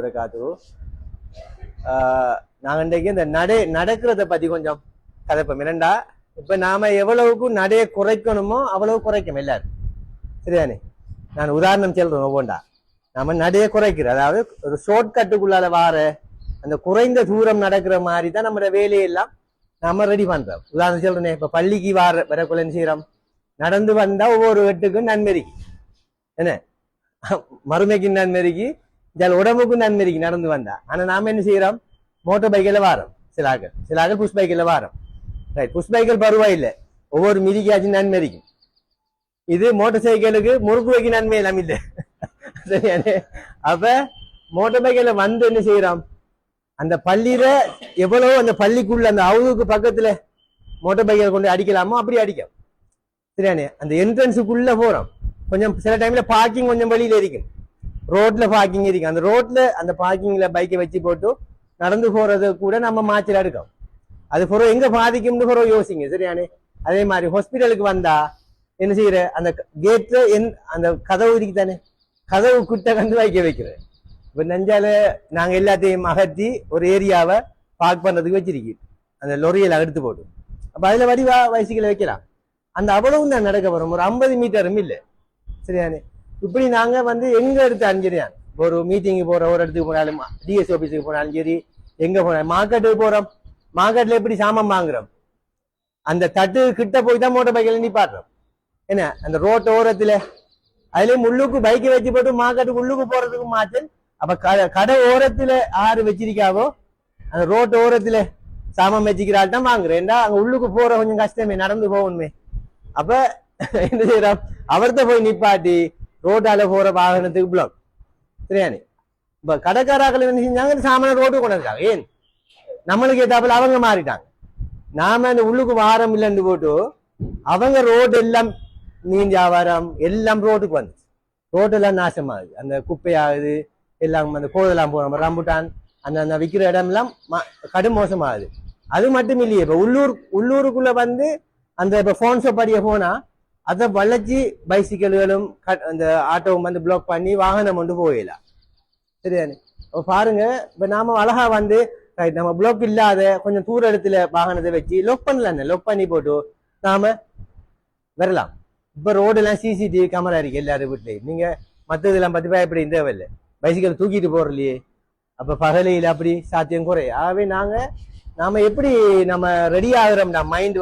காத்து நாங்க இன்றைக்கு இந்த நடக்கிறத பத்தி கொஞ்சம் கதைப்போம். என்னண்டா இப்ப நாம எவ்வளவுக்கு நடையை குறைக்கணுமோ அவ்வளவு குறைக்கும் எல்லாரும். சரிதானே? நான் உதாரணம் சொல்றேன். ஒவ்வொன்றா நாம நடையை குறைக்கிற, அதாவது ஒரு ஷார்ட் கட்டுக்குள்ளால வார அந்த குறைந்த தூரம் நடக்கிற மாதிரி தான் நம்ம வேலையெல்லாம் நாம ரெடி பண்றோம். உதாரணம் சொல்றேன். இப்ப பள்ளிக்கு வரக்குள்ள செய்யறோம், நடந்து வந்தா ஒவ்வொரு வெட்டுக்கும் நன்மெறிக்கு, என்ன மறுமைக்கு நன்மெறிக்கு, உடம்புக்கும் நன்மெறிக்கு நடந்து வந்தா. ஆனா நாம என்ன செய்யறோம், மோட்டர் பைக்கில் வாரோம். சிலாக்கள் புஷ் பைக்கில் வாரோம். ரைட், புஷ் பைக்கில் பருவாயில்லை, ஒவ்வொரு மிதிக்காச்சும் நன்மெறிக்கும். இது மோட்டார் சைக்கிளுக்கு முறுக்கு வைக்க நன்மை எல்லாம் இல்லை. சரியானே? அப்ப மோட்டார் பைக்கில் வந்து என்ன செய்யறோம், அந்த பள்ளியில எவ்வளவு அந்த பள்ளிக்குள்ள அந்த அவுதுக்கு பக்கத்துல மோட்டார் பைக்கில் கொண்டு அடிக்கலாமோ அப்படி அடிக்கும். சரியானே? அந்த என்ட்ரன்ஸுக்குள்ள போறோம். கொஞ்சம் சில டைம்ல பார்க்கிங் கொஞ்சம் வெளியில இருக்கும், ரோட்ல பார்க்கிங் இருக்கும். அந்த ரோட்ல அந்த பார்க்கிங்ல பைக்கை வச்சு போட்டு நடந்து போறது கூட நம்ம மாச்சில எடுக்கும். அது பொருள் எங்க பாதிக்கும்னு பொருள் யோசிங்க. சரியானே? அதே மாதிரி ஹாஸ்பிட்டலுக்கு வந்தா என்ன செய்யற, அந்த கேட்ல அந்த கதவு இருக்கு தானே, கதவு கிட்ட கண்டு வைக்கிறேன். இப்ப நெஞ்சால நாங்க எல்லாத்தையும் அகற்றி ஒரு ஏரியாவை பார்க் பண்றதுக்கு வச்சிருக்கோம், அந்த லொரியல எடுத்து போட்டு. அப்ப அதுல வடிவா வயசுகளை வைக்கலாம். அந்த அவ்வளவு தான் நடக்க வரும், ஒரு 50 மீட்டரும் இல்லை. சரியானே? இப்படி நாங்க எங்க எடுத்து அஞ்சிரியான், ஒரு மீட்டிங்கு போறோம், ஒரு இடத்துக்கு போனாலும், டிஎஸ் ஆபீஸுக்கு போனாலும் சரி, எங்க போனாலும், மார்க்கெட்டுக்கு போறோம், மார்க்கெட்ல எப்படி சாமான் வாங்குறோம், அந்த தட்டு கிட்ட போய் தான் மோட்டர் பைக்கில் நிப்பாட்டுறோம். என்ன அந்த ரோட் ஓரத்துல அதுலயும் உள்ளுக்கு பைக்கை வச்சு போட்டு மார்க்கெட்டுக்கு உள்ளுக்கு போறதுக்கு மாற்றல். அப்ப கடை ஓரத்துல ஆறு வச்சிருக்காவோ அந்த ரோட் ஓரத்துல சாமான் வச்சுக்கிறாள் தான் வாங்குறேன். ஏண்டா அங்க உள்ளுக்கு போற கொஞ்சம் கஷ்டமே, நடந்து போகணுமே. அப்ப என்ன செய்யறோம், அவர்கிட்ட போய் நிப்பாட்டி ரோட்டால போற வாகனத்துக்கு பிளாக். சரியானே? இப்ப கடைக்காராக்கள் என்ன செஞ்சாங்க, சாமான ரோட்டு கொண்டு வந்தாங்க. ஏன் நம்மளுக்கு ஏத்தாப்புல அவங்க மாறிட்டாங்க. நாம அந்த உள்ளுக்கு வாரம் இல்லைன்னு போட்டு அவங்க ரோடு எல்லாம் மீன் வியாபாரம் எல்லாம் ரோட்டுக்கு வந்துச்சு. ரோடு எல்லாம் நாசமாகுது, அந்த குப்பையாகுது எல்லாம், அந்த கோதெல்லாம் போறோம், ரம்புட்டான் அந்த விற்கிற இடம் எல்லாம் கடும் மோசமாகுது. அது மட்டும் இல்லையே, இப்ப உள்ளூருக்குள்ள அந்த இப்ப போன் ஷாப் அடிய போனா அதை வளைச்சி பைசிக்கல்களும் அந்த ஆட்டோவும் பிளாக் பண்ணி வாகனம் கொண்டு போயிடலாம். சரியானே? பாருங்க, இப்ப நாம அழகா நம்ம பிளாக் இல்லாத கொஞ்சம் தூர இடத்துல வாகனத்தை வச்சு லொக் பண்ணலாம், லொக் பண்ணி போட்டு நாம வரலாம். இப்ப ரோடு எல்லாம் சிசிடிவி கேமரா இருக்கு எல்லாரும் வீட்லயும். நீங்க மத்ததெல்லாம் பத்தி பயப்பட தேவையில்லை, பைசிக்கல் தூக்கிட்டு போறலையே. அப்ப பகலையில் அப்படி சாத்தியம் குறை. ஆகவே நாம எப்படி நம்ம ரெடி ஆகுறோம்னா, மைண்ட்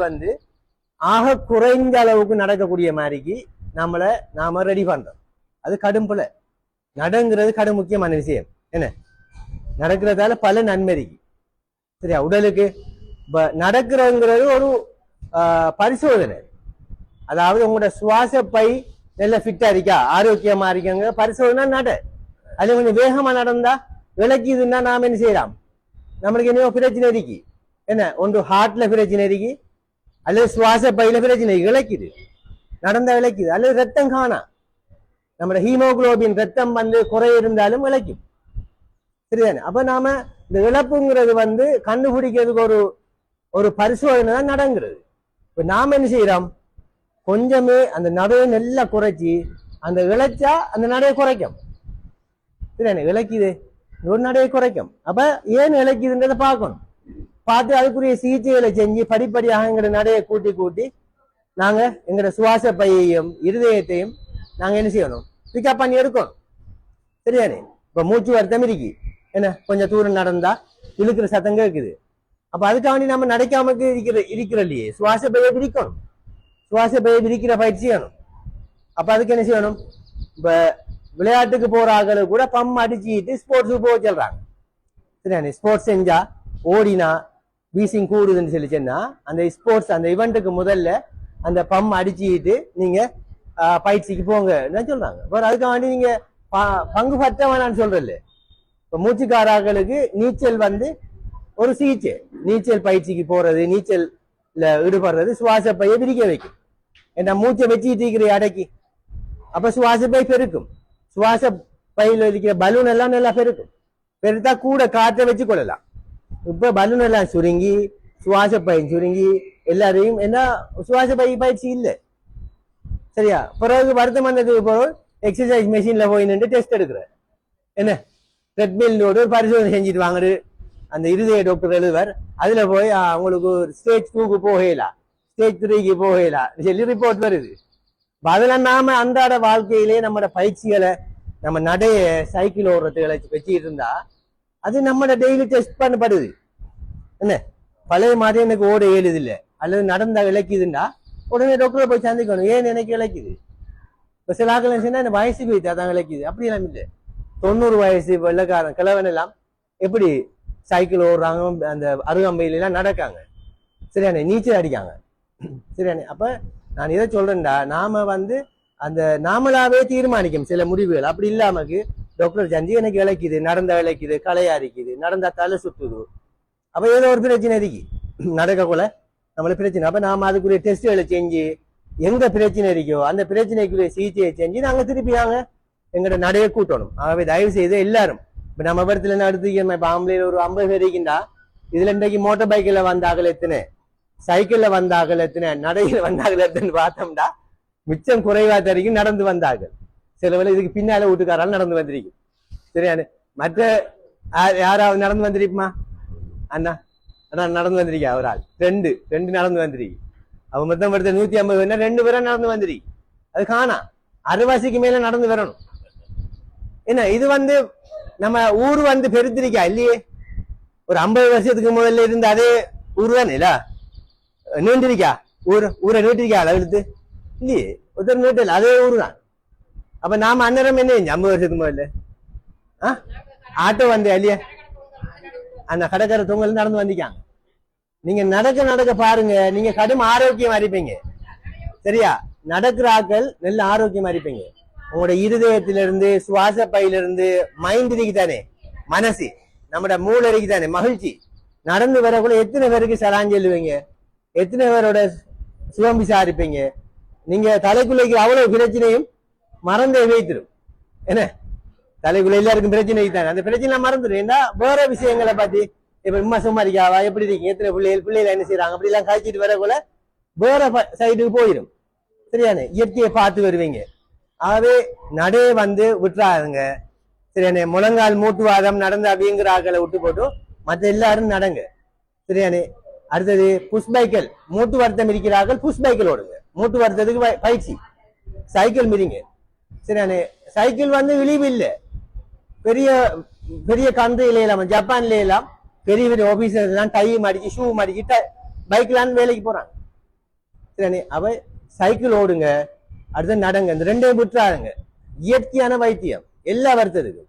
ஆக குறைந்த அளவுக்கு நடக்கக்கூடிய மாதிரிக்கு நாம ரெடி பண்றோம். அது கடும்புல நடங்கிறது கடும் முக்கியமான விஷயம். என்ன நடக்கிறதால பல நன்மை இருக்கு. சரியா? உடலுக்கு நடக்கிறதுங்கிறது ஒரு பரிசோதனை. அதாவது உங்களோட சுவாச பை நல்ல ஃபிட்டா இருக்கா, ஆரோக்கியமா இருக்காங்க பரிசோதனை. அது கொஞ்சம் வேகமா நடந்தா விளக்கிதுன்னா நாம என்ன செய்யலாம், நம்மளுக்கு என்னவோ பிரச்சனை இருக்கு. என்ன ஒன்று ஹார்ட்ல பிரச்சனை இருக்கு, அல்லது சுவாச பையில பிரச்சனை இழக்குது, நடந்தா இழக்குது, அல்லது ரத்தம் காணா, நம்ம ஹீமோகுளோபின் ரத்தம் குறை இருந்தாலும் இழக்கும். சரிதானே? அப்ப நாம இந்த இழப்புங்கிறது கண்டுபிடிக்கிறதுக்கு ஒரு பரிசோதனை தான் நடங்கிறது. இப்ப நாம என்ன செய்யறோம், கொஞ்சமே அந்த நடையை நல்லா குறைச்சி அந்த இழைச்சா அந்த நடையை குறைக்கும். சரிதானே? இழக்குது ஒரு நடையை குறைக்கும். அப்ப ஏன் இழக்குதுன்றதை பார்க்கணும். பார்த்து அதுக்குரிய சிகிச்சைகளை செஞ்சு படிப்படியாக எங்களோட நடையை கூட்டி நாங்க எங்களோட சுவாச பையையும் இருதயத்தையும் நாங்க என்ன செய்யணும், பிக்கப் பண்ணி எடுக்கணும். சரிதானே? இப்ப மூச்சு வருத்தம் இருக்கு, என்ன கொஞ்சம் தூரம் நடந்தா இழுக்கிற சத்தம் கேட்குது. அப்ப அதுக்காண்டி நம்ம நடக்காம இருக்கிற இல்லையே, சுவாச பையை பிரிக்கணும், சுவாச பையை பிரிக்கிற பயிற்சி செய்யணும். அப்ப அதுக்கு என்ன செய்யணும், இப்ப விளையாட்டுக்கு போற ஆட்களுக்கு கூட பம் அடிச்சுட்டு ஸ்போர்ட்ஸுக்கு போக சொல்றாங்க. சரிதானே? ஸ்போர்ட்ஸ் செஞ்சா ஓடினா வீசிங் கூடுதுன்னு சொன்னா அந்த ஸ்போர்ட்ஸ் அந்த இவெண்ட்டுக்கு முதல்ல அந்த பம் அடிச்சுட்டு நீங்க பயிற்சிக்கு போங்க சொல்றாங்க. அதுக்காண்டி நீங்க பங்கு பற்ற வேணான்னு சொல்றல. இப்ப மூச்சுக்காரர்களுக்கு நீச்சல் ஒரு சிகிச்சை. நீச்சல் பயிற்சிக்கு போறது, நீச்சல்ல ஈடுபடுறது சுவாச பையை விரிக்க வைக்கும். ஏன்னா மூச்சை வச்சுட்டு இருக்கிற அடக்கி, அப்ப சுவாச பை பெருக்கும். சுவாச பையில இருக்கிற பலூன் எல்லாம் நல்லா பெருக்கும். பெருத்தா கூட காற்றை வச்சு கொள்ளலாம். இப்ப பலூன் எல்லாம் சுருங்கி சுவாச பையன் சுருங்கி எல்லாரையும் என்ன சுவாச பயிற்சி இல்லை. சரியா? பிறகு வருத்தம் வந்ததுக்கு பிறகு எக்ஸசைஸ் மெஷின்ல போய் நின்று டெஸ்ட் எடுக்கிற, என்ன ட்ரெட்மில்லோட ஒரு பரிசோதனை செஞ்சுட்டு வாங்க அந்த இருதய டாக்டர் எழுதுவார். அதுல போய் உங்களுக்கு ஸ்டேஜ் 2க்கு போகலாம், ஸ்டேஜ் 3க்கு போகலாம் சொல்லி ரிப்போர்ட் வருது. அதெல்லாம் நாம அன்றாட வாழ்க்கையிலே நம்ம பயிற்சிகளை நம்ம நடைய சைக்கிள் ஓடுறதுகளை வச்சுட்டு இருந்தா அது நம்ம டெய்லி டெஸ்ட் பண்ணப்படுது. என்ன பழைய மாதிரி எனக்கு ஓட ஏழுது இல்லை அல்லது நடந்தா இழைக்குதுன்னா உடனே டாக்டரை போய் சந்திக்கணும். ஏன் எனக்கு இழைக்குது? இப்ப சில ஆக்கள் சொன்னா இந்த வயசு போயிட்டு அதான் இழைக்குது. அப்படி எல்லாம் இல்லை. 90 வயசு வெள்ளக்காரன் கிழவன் எல்லாம் எப்படி சைக்கிள் ஓடுறாங்க, அந்த அருகம்பையில எல்லாம் நடக்காங்க, சரியானே, நீச்சல் அடிக்காங்க, சரியானே. அப்ப நான் இதை சொல்றேன்டா, நாம அந்த நாமளாவே தீர்மானிக்கும் சில முடிவுகள். அப்படி இல்லாமக்கு டாக்டர் சந்தி எனக்கு இழைக்குது, நடந்தா இழைக்குது, களையா இருக்குது, நடந்தா தலை சுத்துது, அப்ப ஏதோ ஒரு பிரச்சனை இருக்கு நடக்கக்குள்ள நம்மள பிரச்சனை. அப்ப நாம அதுக்குரிய டெஸ்ட்களை செஞ்சு எங்க பிரச்சனை இருக்கோ அந்த பிரச்சனைக்குரிய சிகிச்சையை செஞ்சு நாங்க திருப்பி நாங்க எங்கட நடைய கூட்டணும். ஆகவே தயவு செய்து எல்லாரும் இப்ப நம்ம இடத்துல என்ன எடுத்துக்கணும், இப்ப ஆம்பளையில ஒரு 50 பேர் இருக்கின்றா, இதுல இன்றைக்கு மோட்டார் பைக்கில் வந்தாக்கள் எத்தனை, சைக்கிள்ல வந்தாக்கள் எத்தனை, நடையில வந்தாக்கள் எத்தனை பார்த்தோம்டா மிச்சம் குறைவா தெரியும் நடந்து வந்தார்கள். சில வேலை இதுக்கு பின்னால வீட்டுக்காரால் நடந்து வந்திருக்கும், சரியானு. மற்ற யாராவது நடந்து வந்திருக்குமா? அண்ணா அண்ணா நடந்து வந்திருக்கா ஒரு ஆள், ரெண்டு நடந்து வந்திருக்கு. அவ மொத்தம் படுத்த 150 பேர், 2 பேரா நடந்து வந்திருக்கு. அது காணா அரைவாசிக்கு மேல நடந்து வரணும். என்ன இது நம்ம ஊர் பெருத்திருக்கா இல்லையே? ஒரு 50 வருஷத்துக்கு முதல்ல இருந்து அதே ஊர் தானே இல்ல, நீண்டிருக்கா ஊரை நீட்டிருக்கா அளவுக்கு இல்லையே, ஒருத்தர் நீட்டல, அதே ஊர் தான். அப்ப நாம அந்நேரம் என்ன 50 வருஷத்துக்கு முதல்ல ஆட்டோ இல்லையா, அந்த கடற்கரை தொங்கல் நடந்து வந்திக்காங்க. நீங்க நடக்க பாருங்க, நீங்க கடும் ஆரோக்கியமா இருப்பீங்க, சரியா? நடக்கிற ஆக்கள் நல்ல ஆரோக்கியமா இருப்பீங்க. உங்களோட இருதயத்திலிருந்து, சுவாச பையிலிருந்து, மைண்ட் இருக்குதானே, மனசு, நம்மட மூளை இருக்குதானே, மகிழ்ச்சி. நடந்து வரக்குள்ள எத்தனை பேருக்கு சலாஞ்சு எழுவீங்க, எத்தனை பேரோட சுகம் விசாரிப்பீங்க. நீங்க தலைக்குள்ளைக்கு அவ்வளவு பிரச்சனையும் மறந்தே வைத்திரும். என்ன தலைக்குள்ள எல்லாருக்கும் பிரச்சனை தானே, அந்த பிரச்சனை மறந்துடும். ஏன்னா வேற விஷயங்களை பத்தி இப்ப உமா சும்மாரிக்காவா எப்படி இருக்கீங்க, எத்தனை பிள்ளைகள் என்ன செய்யறாங்க, அப்படி எல்லாம் கழிச்சிட்டு வரக்குள்ள வேற சைடுக்கு போயிடும், சரியானே. இயற்கையை பார்த்து வருவீங்க. ஆகவே நடே விட்டுறாதுங்க, சரியானே. முழங்கால் மூட்டுவாதம் நடந்து அப்படிங்கிற ஆக்களை விட்டு போட்டு மற்ற எல்லாரும் நடங்க, சரியானே. அடுத்தது புஷ் பைக்கல், மூட்டு வருத்தம் இருக்கிறார்கள், புஷ் பைக்கல் ஓடுங்க, மூட்டு வருத்தத்துக்கு பயிற்சி. சைக்கிள் மிதிங்க, சரியானே. சைக்கிள் விழிவு இல்லை, பெரிய பெரிய கண்ட்ரியில எல்லாம், ஜப்பான்ல எல்லாம் பெரிய பெரிய ஆபீசர்ஸ் எல்லாம் டை மாடிச்சு, ஷூ மாடிச்சு பைக்லான் வேலைக்கு போறாங்க, சரியானே. அவ சைக்கிள் ஓடுங்க, அடுத்து நடங்க, இந்த 2 விட்டுறாருங்க. இயற்கையான வைத்தியம் எல்லா வருத்தத்துக்கும்,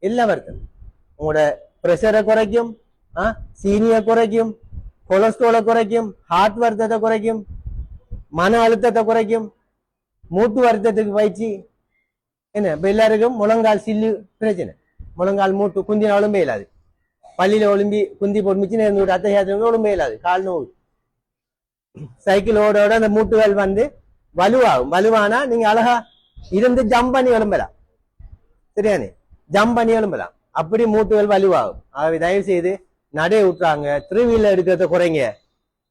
எல்லா வருத்தம். உங்களோட பிரஷரை குறைக்கும், சீனியை குறைக்கும், கொலஸ்ட்ராலை குறைக்கும், ஹார்ட் வருத்தத்தை குறைக்கும், மன அழுத்தத்தை குறைக்கும், மூட்டு வருத்தத்துக்கு பயிற்சி. என்ன இப்ப எல்லாருக்கும் முழங்கால் சில்லு பிரச்சனை, முழங்கால் மூட்டு குந்தின ஒழும்பே இல்லாது, பள்ளியில ஒழும்பி குந்தி போட்டு மிச்சின அத்தையாத்திரம் ஒழும்பே இல்லாது, கால் நோவு. சைக்கிள் ஓட அந்த மூட்டுகள் வலுவாகும். வலுவானா நீங்க அழகா இருந்து ஜம்ப் பண்ணி எழும்பலாம், சரியானே, ஜம்ப் பண்ணி எழும்பலாம். அப்படி மூட்டுகள் வலுவாகும். ஆகவே தயவு செய்து நடைய விட்டுறாங்க, 3 வீலர் எடுக்கிறத குறைங்க,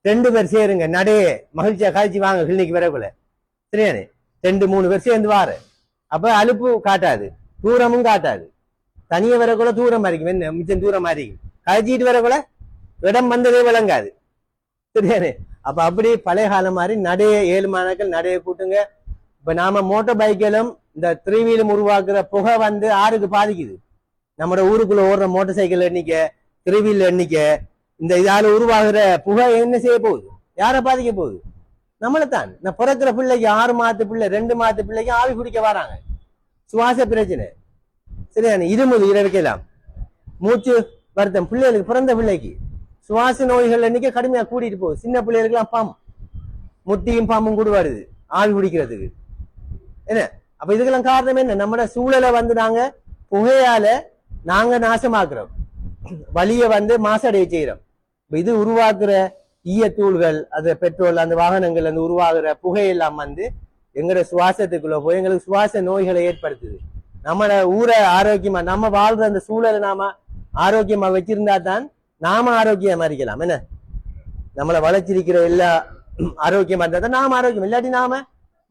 2 பேர் சேருங்க, நடைய மகிழ்ச்சியா காய்ச்சி வாங்க கிளினிக் வரக்குள்ள, சரியானே. 2-3 பேர் சேர்ந்து வாரு, அப்ப அலுப்பு காட்டாது, தூரமும் காட்டாது. தனிய வரக்குள்ள தூரம் மாறிக்கும், என்ன மிச்சம் தூரம் மாறிக்கும், காய்ச்சிட்டு வரக்குள்ள இடம் வந்ததே விளங்காது, சரியானே. அப்ப அப்படி பழைய காலம் மாதிரி நடைய 7 மாணாக்கள் நடைய கூட்டுங்க. இப்ப நாம மோட்டார் பைக்கிலும் இந்த 3 வீலும் உருவாக்குற புகை ஆறுக்கு பாதிக்குது. நம்ம ஊருக்குள்ள ஓடுற மோட்டார் சைக்கிள் எண்ணிக்கை, 3 வீல் எண்ணிக்கை, இந்த இதால உருவாகுற புகை என்ன செய்ய போகுது, யாரை பாதிக்க போகுது? நம்மளைத்தான். நான் பிறக்கிற பிள்ளைக்கு 6 மாதத்து பிள்ளை, 2 மாதத்து பிள்ளைக்கு ஆவி குடிக்க வராங்க, சுவாச பிரச்சனை, சரியான இருமுது இருக்கலாம், மூச்சு வருத்தம். பிள்ளைகளுக்கு, பிறந்த பிள்ளைக்கு சுவாச நோய்கள் எண்ணிக்கை கடுமையா கூட்டிட்டு போகுது. சின்ன பிள்ளைகளுக்கு பாம்பு, முட்டியும் பாம்பும் கூட வருது ஆவி குடிக்கிறதுக்கு. என்ன அப்ப இதுக்கெல்லாம் காரணம் என்ன? நம்ம சூழலை நாங்க புகையால நாங்க நாசமாக்குறோம், வலிய மாசடைய செய்யறோம். இது உருவாக்குற ஈயத்தூள்கள், அது பெட்ரோல், அந்த வாகனங்கள் உருவாகுற புகையெல்லாம் எங்களோட சுவாசத்துக்குள்ள போய் எங்களுக்கு சுவாச நோய்களை ஏற்படுத்துது. நம்ம ஊரை ஆரோக்கியமா, நம்ம வாழ்ற அந்த சூழலை நாம ஆரோக்கியமா வச்சிருந்தா தான் நாம ஆரோக்கியமா இருக்கலாம். என்ன நம்மளை வளர்ச்சிருக்கிற எல்லா ஆரோக்கியமா இருந்தா தான் நாம ஆரோக்கியம். இல்லாட்டி நாம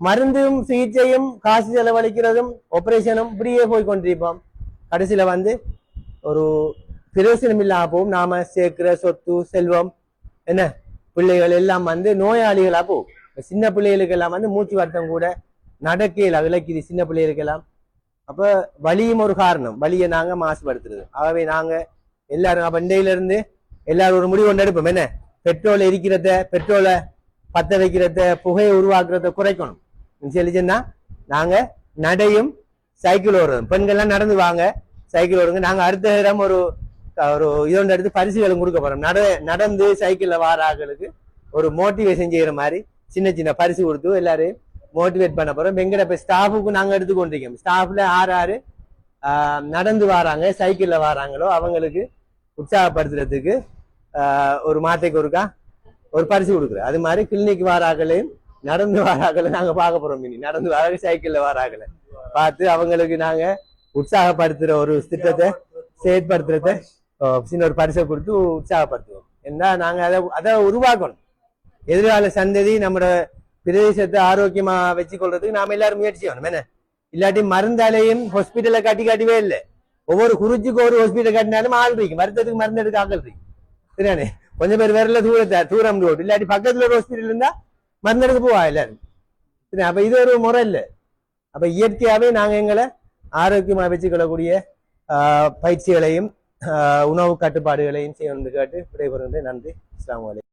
மருந்தும் சிகிச்சையும் காசு செலவழிக்கிறதும் ஆபரேஷனும் இப்படியே போய் கொண்டிருப்போம். கடைசியில ஒரு பிரயோசனம் இல்லாம போகும். நாம சேர்க்கிற சொத்து செல்வம் என்ன பிள்ளைகள் எல்லாம் வந்து நோயாளிகளா போகும். சின்ன பிள்ளைகளுக்கு எல்லாம் வந்து மூச்சு வருத்தம் கூட நடக்கையில் விளக்குது சின்ன பிள்ளைகளுக்கு எல்லாம். அப்ப வலியும் ஒரு காரணம், வலியை நாங்க மாசுபடுத்துறது. ஆகவே நாங்க எல்லாரும் அப்ப இண்டையில இருந்து எல்லாரும் ஒரு முடிவு கொண்டு எடுப்போம். என்ன பெட்ரோல் எரிக்கிறத, பெட்ரோலை பத்த வைக்கிறத, புகையை உருவாக்குறத குறைக்கணும். சொல்லிச்சுன்னா நாங்க நடையும் சைக்கிள் ஓடுறோம். பெண்கள்லாம் நடந்து வாங்க, சைக்கிள் ஓடுங்க. நாங்க அடுத்த இடம் ஒரு இதோட எடுத்து பரிசுகளும் கொடுக்க போறோம். நடந்து சைக்கிள்ல வார ஆட்களுக்கு ஒரு மோட்டிவேஷன் செய்யற மாதிரி சின்ன சின்ன பரிசு கொடுத்து எல்லாரையும் மோட்டிவேட் பண்ண போறோம். எங்கட இப்ப ஸ்டாஃபுக்கும் நாங்க எடுத்துக்கொண்டிருக்கோம். ஸ்டாஃப்ல ஆறு நடந்து வராங்க, சைக்கிள்ல வராங்களோ அவங்களுக்கு உற்சாகப்படுத்துறதுக்கு ஒரு மாத்தைக்கு ஒருக்கா ஒரு பரிசு கொடுக்குறோம். அது மாதிரி கிளினிக் வாராக்களையும் நடந்து வாராக்களை நாங்க பார்க்க போறோம். இனி நடந்து வாராக சைக்கிள்ல வாராக்களை பார்த்து அவங்களுக்கு நாங்க உற்சாகப்படுத்துற ஒரு திட்டத்தை செயற்படுத்துறத சின்ன ஒரு பரிசை கொடுத்து உற்சாகப்படுத்துவோம். ஏன்னா நாங்க அதை உருவாக்கணும். எதிர்கால சந்ததி நம்மளோட பிரதேசத்தை ஆரோக்கியமா வச்சு கொள்றதுக்கு நாம எல்லாரும் முயற்சி செய்யணும். என்ன இல்லாட்டி மருந்தாலையும் ஹாஸ்பிட்டலை காட்டிவே இல்லை. ஒவ்வொரு குறிச்சிக்கு ஒரு ஹாஸ்பிட்டல் கட்டினாலும் ஆள் இருக்கு, மருத்துவத்துக்கு மருந்து எடுக்க ஆக்கள் இருக்கு. சரியானே கொஞ்சம் பேர் வரல தூரம் ரோடு இல்லாட்டி பக்கத்துல ஒரு ஹாஸ்பிட்டல் இருந்தா மருந்து எடுக்க போவா எல்லாரும். சரி, அப்ப இது ஒரு முறை இல்லை. அப்ப இயற்கையாவே நாங்க எங்களை ஆரோக்கியமா வச்சுக்கொள்ளக்கூடிய பயிற்சிகளையும் உணவு கட்டுப்பாடுகளையும் செய்யணும்னு கேட்டு விடைபெறுகின்றேன். நன்றி. அஸ்ஸலாமு அலைக்கும்.